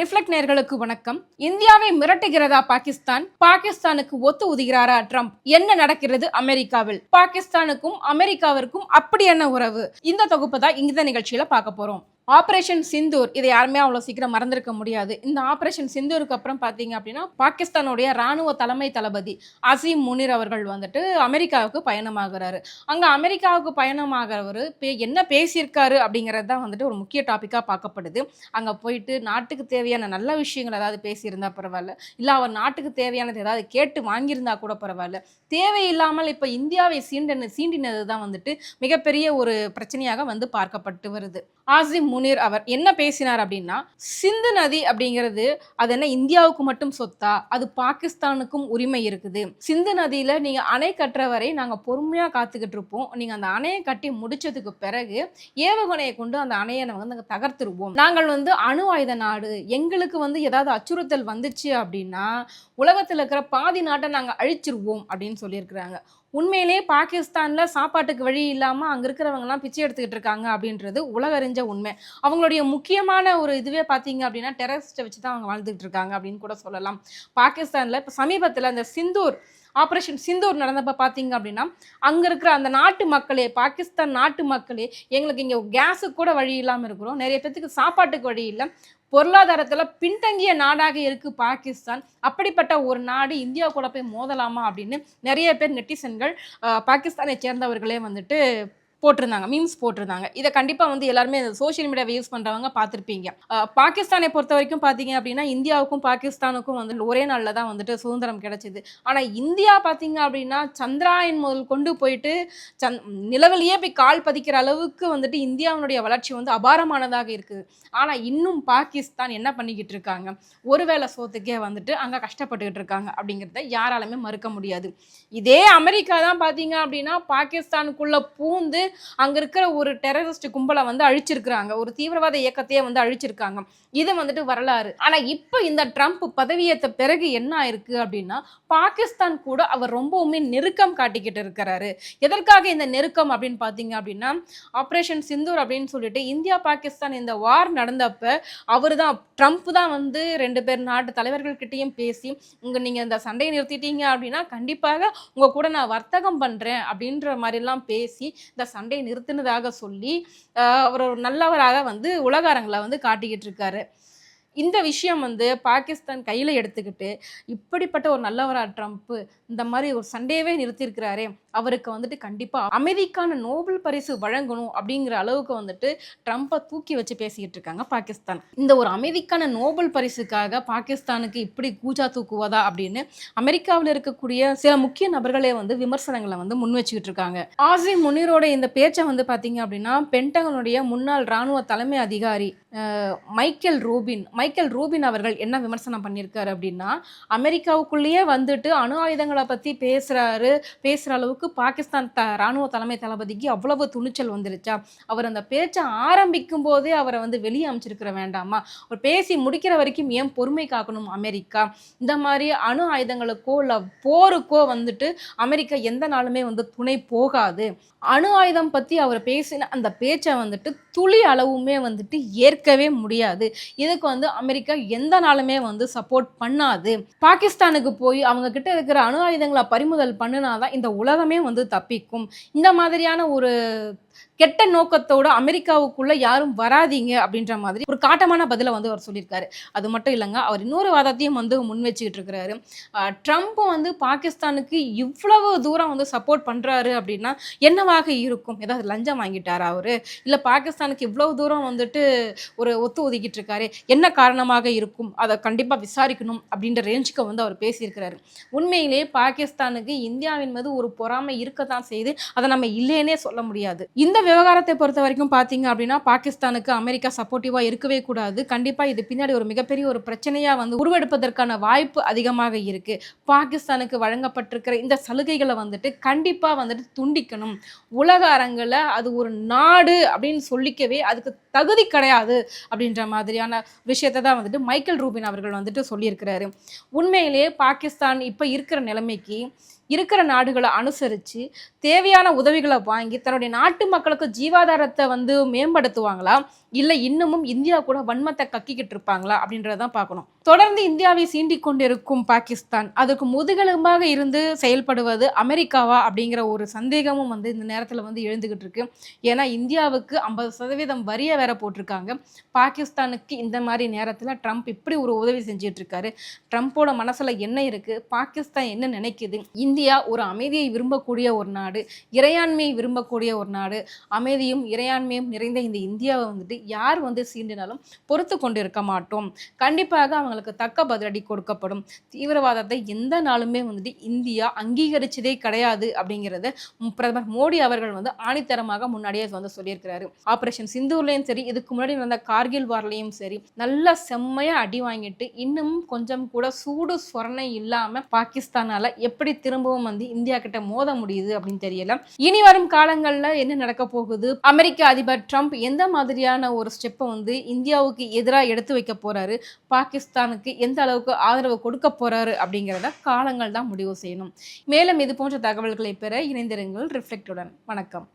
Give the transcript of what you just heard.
Reflect நேர்களுக்கு வணக்கம். இந்தியாவை மிரட்டுகிறதா பாகிஸ்தான்? பாகிஸ்தானுக்கு ஒத்து உதுகிறாரா ட்ரம்ப்? என்ன நடக்கிறது அமெரிக்காவில்? பாகிஸ்தானுக்கும் அமெரிக்காவிற்கும் அப்படி என்ன உறவு? இந்த தொகுப்பு தான் இந்த நிகழ்ச்சியில பார்க்க போறோம். ஆபரேஷன் சிந்தூர், இதை யாருமே அவ்வளோ சீக்கிரம் மறந்திருக்க முடியாது. இந்த ஆபரேஷன் சிந்தூருக்கு அப்புறம் பார்த்தீங்க அப்படின்னா, பாகிஸ்தானுடைய ராணுவ தலைமை தளபதி அசீம் முனிர் அவர்கள் வந்துட்டு அமெரிக்காவுக்கு பயணமாகிறாரு. அங்கே அமெரிக்காவுக்கு பயணமாகிறவர் என்ன பேசியிருக்காரு அப்படிங்கிறது தான் வந்துட்டு ஒரு முக்கிய டாப்பிக்காக பார்க்கப்படுது. அங்கே போயிட்டு நாட்டுக்கு தேவையான நல்ல விஷயங்கள் ஏதாவது பேசியிருந்தா பரவாயில்ல, இல்லை அவர் நாட்டுக்கு தேவையானது ஏதாவது கேட்டு வாங்கியிருந்தா கூட பரவாயில்ல. தேவையில்லாமல் இப்போ இந்தியாவை சீண்டினது தான் வந்துட்டு மிகப்பெரிய ஒரு பிரச்சனையாக வந்து பார்க்கப்பட்டு வருது. ஆசிம் முனீர் அவர் என்ன பேசினார் அப்படின்னா, சிந்து நதி அப்படிங்கிறது அது என்ன இந்தியாவுக்கு மட்டும் சொத்தா? அது பாகிஸ்தானுக்கும் உரிமை இருக்குது. சிந்து நதியில நீங்க அணை கட்டுற வரை நாங்க பொறுமையா காத்துக்கிட்டு இருப்போம். நீங்க அந்த அணையை கட்டி முடிச்சதுக்கு பிறகு ஏவுகணையை கொண்டு அந்த அணையை நாங்க தகர்த்துருவோம். நாங்கள் வந்து அணு ஆயுத நாடு. எங்களுக்கு வந்து ஏதாவது அச்சுறுத்தல் வந்துச்சு அப்படின்னா உலகத்தில் இருக்கிற பாதி நாட்டை நாங்க அழிச்சிருவோம் அப்படின்னு சொல்லியிருக்கிறாங்க. உண்மையிலேயே பாகிஸ்தான்ல சாப்பாட்டுக்கு வழி இல்லாம அங்க இருக்கிறவங்கலாம் பிச்சை எடுத்துக்கிட்டு இருக்காங்க அப்படின்றது உலகறிஞ்ச உண்மை. அவங்களுடைய முக்கியமான ஒரு இதுவே பார்த்தீங்க அப்படின்னா டெரரிஸ்ட்டை வச்சு தான் அவங்க வாழ்ந்துட்டு இருக்காங்க அப்படின்னு கூட சொல்லலாம். பாகிஸ்தான்ல இப்போ சமீபத்தில் அந்த ஆபரேஷன் சிந்தூர் நடந்தப்ப பார்த்தீங்க அப்படின்னா, அங்கே இருக்கிற அந்த நாட்டு மக்களே, பாகிஸ்தான் நாட்டு மக்களே, எங்களுக்கு இங்கே கேஸுக்கு கூட வழி இல்லாமல் இருக்கிறோம், நிறைய பேத்துக்கு சாப்பாட்டுக்கு வழி இல்லை, பொருளாதாரத்தில் பின்தங்கிய நாடாக இருக்குது பாகிஸ்தான், அப்படிப்பட்ட ஒரு நாடு இந்தியா கூட போய் மோதலாமா அப்படின்னு நிறைய பேர் நெட்டிசன்கள் பாகிஸ்தானை சேர்ந்தவர்களே வந்துட்டு போட்டிருந்தாங்க, மீம்ஸ் போட்டிருந்தாங்க. இதை கண்டிப்பாக வந்து எல்லாருமே சோஷியல் மீடியாவை யூஸ் பண்ணுறவங்க பார்த்துருப்பீங்க. பாகிஸ்தானை பொறுத்த வரைக்கும் பார்த்தீங்க அப்படின்னா இந்தியாவுக்கும் பாகிஸ்தானுக்கும் வந்து ஒரே நாளில் தான் வந்துட்டு சுதந்திரம் கிடைச்சிது. ஆனால் இந்தியா பார்த்தீங்க அப்படின்னா சந்திராயன் முதல் கொண்டு போயிட்டு நிலவிலேயே போய் கால் பதிக்கிற அளவுக்கு வந்துட்டு இந்தியாவுடைய வளர்ச்சி வந்து அபாரமானதாக இருக்குது. ஆனால் இன்னும் பாகிஸ்தான் என்ன பண்ணிக்கிட்டு இருக்காங்க, ஒருவேளை சோத்துக்கே வந்துட்டு அங்கே கஷ்டப்பட்டுக்கிட்டு இருக்காங்க அப்படிங்கிறத யாராலுமே மறுக்க முடியாது. இதே அமெரிக்கா தான் பார்த்தீங்க அப்படின்னா பாகிஸ்தானுக்குள்ளே பூந்து அங்க இருக்கிற ஒரு டெரரிஸ்ட் கும்பலை வந்து அழிச்சிருக்கிறாங்க, ஒரு தீவிரவாத இயக்கத்தையே வந்து அழிச்சிருக்காங்க. இது வந்துட்டு வரலாறு. ஆனா இப்ப இந்த ட்ரம்ப் பதவியேற்ற பிறகு என்ன ஆயிருக்கு அப்படின்னா, பாகிஸ்தான் கூட அவர் ரொம்பவுமே நெருக்கம் காட்டிக்கிட்டு இருக்கிறாரு. எதற்காக இந்த நெருக்கம் அப்படின்னு பாத்தீங்க அப்படின்னா, ஆபரேஷன் சிந்தூர் அப்படின்னு சொல்லிட்டு இந்தியா பாகிஸ்தான் இந்த வார் நடந்தப்ப அவர் தான், ட்ரம்ப் தான் வந்து 2 பேர் நாட்டு தலைவர்கள் கிட்டையும் பேசி நீங்க இந்த சண்டையை நிறுத்திட்டீங்க அப்படின்னா கண்டிப்பாக உங்க கூட நான் வர்த்தகம் பண்றேன் அப்படின்ற மாதிரிலாம் பேசி இந்த சண்டையை நிறுத்தினதாக சொல்லி அவர் ஒரு நல்லவராக வந்து உலக அரங்கில் வந்து காட்டிக்கிட்டு இருக்காரு. இந்த விஷயம் வந்து பாகிஸ்தான் கையில் எடுத்துக்கிட்டு இப்படிப்பட்ட ஒரு நல்லவரா ட்ரம்ப் இந்த மாதிரி ஒரு சண்டையவே நிறுத்தியிருக்கிறாரே, அவருக்கு வந்துட்டு கண்டிப்பாக அமைதிக்கான நோபல் பரிசு வழங்கணும் அப்படிங்கிற அளவுக்கு வந்துட்டு ட்ரம்ப்பை தூக்கி வச்சு பேசிக்கிட்டு இருக்காங்க பாகிஸ்தான். இந்த ஒரு அமைதிக்கான நோபல் பரிசுக்காக பாகிஸ்தானுக்கு இப்படி கூஜா தூக்குவதா அப்படின்னு அமெரிக்காவில் இருக்கக்கூடிய சில முக்கிய நபர்களே வந்து விமர்சனங்களை வந்து முன் வச்சுக்கிட்டு இருக்காங்க. ஆசிம் முனீரோட இந்த பேச்சை வந்து பார்த்தீங்க அப்படின்னா பென்டகனுடைய முன்னாள் இராணுவ தலைமை அதிகாரி மைக்கேல் ரூபின் அவர்கள் என்ன விமர்சனம் பண்ணியிருக்காரு அப்படின்னா, அமெரிக்காவுக்குள்ளேயே வந்துட்டு அணு ஆயுதங்களை பற்றி பேசுகிற அளவுக்கு பாகிஸ்தான் இராணுவ தலைமை தளபதிக்கு அவ்வளவு துணிச்சல் வந்துருச்சா? அவர் அந்த பேச்சை ஆரம்பிக்கும் போதே அவரை வந்து வெளியே அமைச்சிருக்கிற வேண்டாமா? அவர் பேசி முடிக்கிற வரைக்கும் ஏன் பொறுமை காக்கணும் அமெரிக்கா? இந்த மாதிரி அணு ஆயுதங்களுக்கோ இல்லை போருக்கோ வந்துட்டு அமெரிக்கா எந்த நாளுமே வந்து துணை போகாது. அணு ஆயுதம் பற்றி அவர் பேசின அந்த பேச்சை வந்துட்டு துளி அளவுமே வந்துட்டு ஏற்கவே முடியாது. இதுக்கு வந்து அமெரிக்கா எந்த நாளுமே வந்து சப்போர்ட் பண்ணாது. பாகிஸ்தானுக்கு போய் அவங்க கிட்ட இருக்கிற அணு ஆயுதங்களை பறிமுதல் பண்ணினாதான் இந்த உலகமே வந்து தப்பிக்கும். இந்த மாதிரியான ஒரு கெட்ட நோக்கத்தோட அமெரிக்காவுக்குள்ள யாரும் வராதீங்க அப்படின்ற மாதிரி ஒரு காட்டமான பதிலை வந்து அவர் சொல்லியிருக்காரு. அது மட்டும் இல்லைங்க, அவர் இன்னொரு வாதத்தையும் வந்து முன் வச்சுக்கிட்டு இருக்கிறாரு. ட்ரம்ப் வந்து பாகிஸ்தானுக்கு இவ்வளவு தூரம் வந்து சப்போர்ட் பண்றாரு அப்படின்னா என்னவாக இருக்கும்? ஏதாவது லஞ்சம் வாங்கிட்டாரா அவரு? இல்லை பாகிஸ்தானுக்கு இவ்வளவு தூரம் வந்துட்டு ஒரு ஒத்து ஒதுக்கிட்டு இருக்காரு, என்ன காரணமாக இருக்கும்? அதை கண்டிப்பாக விசாரிக்கணும் அப்படின்ற ரேஞ்சுக்கு வந்து அவர் பேசியிருக்கிறாரு. உண்மையிலே பாகிஸ்தானுக்கு இந்தியாவின் மீது ஒரு பொறாமை இருக்கத்தான் செய்து, அதை நம்ம இல்லைன்னே சொல்ல முடியாது. இந்த விவகாரத்தை பொறுத்த வரைக்கும் பார்த்தீங்க அப்படின்னா பாகிஸ்தானுக்கு அமெரிக்கா சப்போர்ட்டிவாக இருக்கவே கூடாது. கண்டிப்பாக இது பின்னாடி ஒரு மிகப்பெரிய ஒரு பிரச்சனையாக வந்து உருவெடுப்பதற்கான வாய்ப்பு அதிகமாக இருக்கு. பாகிஸ்தானுக்கு வழங்கப்பட்டிருக்கிற இந்த சலுகைகளை வந்துட்டு கண்டிப்பாக வந்துட்டு துண்டிக்கணும். உலக அரங்கில் அது ஒரு நாடு அப்படின்னு சொல்லிக்கவே அதுக்கு தகுதி கிடையாது அப்படின்ற மாதிரியான விஷயத்தை தான் வந்துட்டு மைக்கேல் ரூபின் அவர்கள் வந்துட்டு சொல்லியிருக்கிறாரு. உண்மையிலேயே பாகிஸ்தான் இப்போ இருக்கிற நிலைமைக்கு இருக்கிற நாடுகளை அனுசரித்து தேவையான உதவிகளை வாங்கி தன்னுடைய நாட்டு மக்களுக்கு ஜீவாதாரத்தை வந்து மேம்படுத்துவாங்களா, இல்லை இன்னமும் இந்தியா கூட வன்மத்தை கக்கிக்கிட்டு இருப்பாங்களா அப்படின்றதான் பார்க்கணும். தொடர்ந்து இந்தியாவை சீண்டிக் கொண்டிருக்கும் பாகிஸ்தான் அதுக்கு முதுகெலும்பாக இருந்து செயல்படுவது அமெரிக்காவா அப்படிங்கிற ஒரு சந்தேகமும் வந்து இந்த நேரத்தில் வந்து எழுந்துகிட்டு இருக்கு. ஏன்னா இந்தியாவுக்கு 50% வரியை வேற போட்டிருக்காங்க. பாகிஸ்தானுக்கு இந்த மாதிரி நேரத்தில் ட்ரம்ப் இப்படி ஒரு உதவி செஞ்சிட்டு இருக்காரு. ட்ரம்ப்போட மனசுல என்ன இருக்கு, பாகிஸ்தான் என்ன நினைக்குது? இந்தியா ஒரு அமைதியை விரும்பக்கூடிய ஒரு நாடு, இறையாண்மையை விரும்பக்கூடிய ஒரு நாடு. அமைதியும் இறையாண்மையும் நிறைந்த இந்த இந்தியாவை வந்துட்டு யார் வந்து சீண்டினாலும் பொறுத்து கொண்டு இருக்க மாட்டோம். கண்டிப்பாக அவங்களுக்கு தக்க பதிலடி கொடுக்கப்படும். தீவிரவாதத்தை எந்த நாளுமே வந்துட்டு இந்தியா அங்கீகரிச்சதே கிடையாது அப்படிங்கிறத பிரதமர் மோடி அவர்கள் வந்து ஆணித்தரமாக முன்னாடியே வந்து சொல்லியிருக்கிறாரு. ஆபரேஷன் சிந்தூர்லயும் சரி, இதுக்கு முன்னாடி நடந்த கார்கில் வார்லையும் சரி, நல்லா செம்மையா அடி வாங்கிட்டு இன்னமும் கொஞ்சம் கூட சூடு சொரணை இல்லாம பாகிஸ்தானால எப்படி திரும்பவும் வந்து இந்தியா கிட்ட மோத முடியுது அப்படின்னு தெரியல. இனி வரும் காலங்கள்ல என்ன நடக்க போகுது, அமெரிக்க அதிபர் ட்ரம்ப் எந்த மாதிரியான ஒரு ஸ்டெப்பை வந்து இந்தியாவுக்கு எதிராக எடுத்து வைக்க போறாரு, பாகிஸ்தானுக்கு எந்த அளவுக்கு ஆதரவு கொடுக்க போறாரு அப்படிங்கிறத காலங்கள் தான் முடிவு செய்யணும். மேலும் இது போன்ற தகவல்களை பெற இணைந்திருங்கள் ரிஃப்ளெக்டுடன். வணக்கம்.